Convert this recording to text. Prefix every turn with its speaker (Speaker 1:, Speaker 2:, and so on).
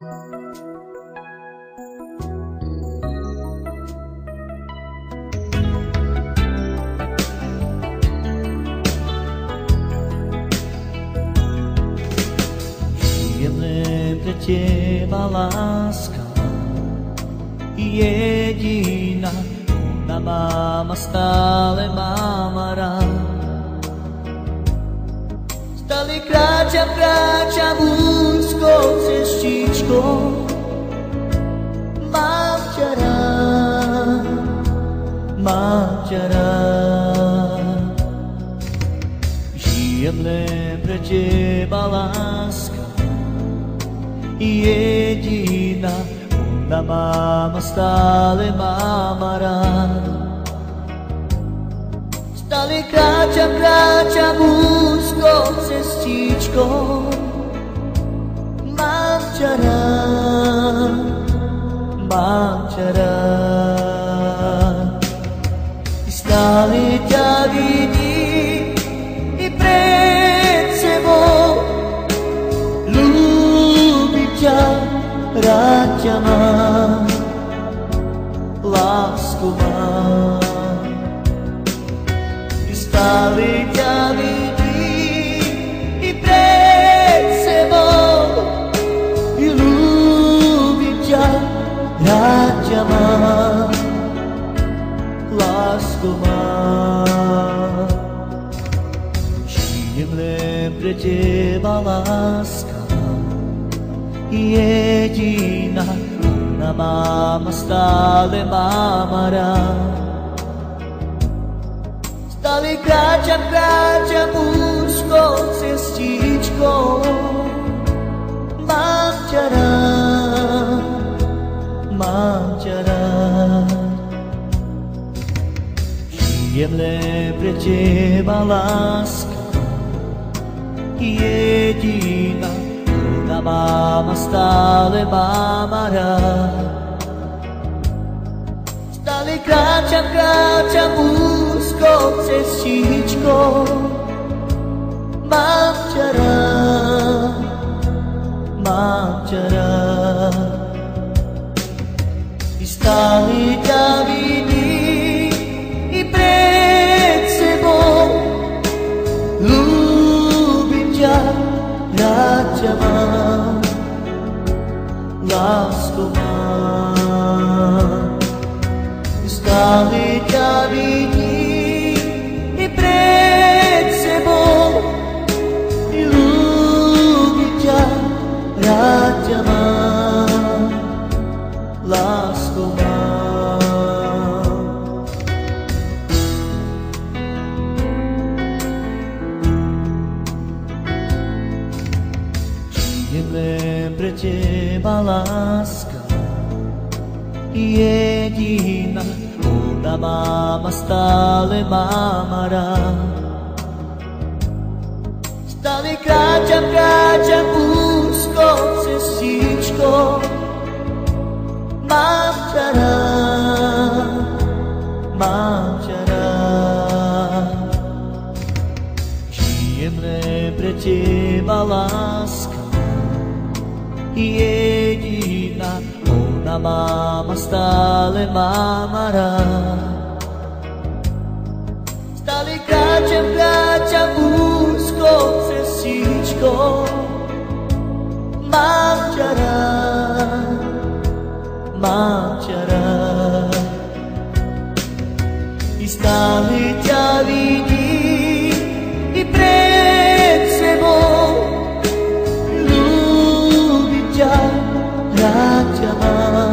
Speaker 1: Pre teba láska jediná, ona máma stále máma rád. Stále kráčam úzkou cestičkou, mám ťa rád. Žijem len pre teba láska jediná, ona máma stále máma rád. Stále kráčam úzkou cestičkou, mám ťa rád. Stále ťa vidím i pred sebou, rád ťa mám, lásku mám. Stále ťa vidím i pred sebou, i ľúbim ťa, rád ťa mám, lásku mám. Žijem len pre teba láska jediná, ona máma stále máma rád. Stále kráčam úzkou cestičkou, mám ťa rád. Žijem len pre teba láska jediná, máma stále máma rád. Stále kráčam úzkou cestičkou, mám ťa rád. I stále ťa vidím i pred sebou, ľúbim ťa, rád ťa mám, lásku mám. Stále ťa vidím i pred sebou, i ľúbim ťa, rád ťa mám, lásku mám. Len pre teba láska jediná, ona máma stále máma rád. Stále kráčam úzkou cestičkou, mám ťa rád. Žijem len pre teba láska jediná, ona máma stále máma rád. Stále kráčam úzkou cestičkou, mám ťa rád. I stále ťa vidím i pred sebou, rád ťa mám,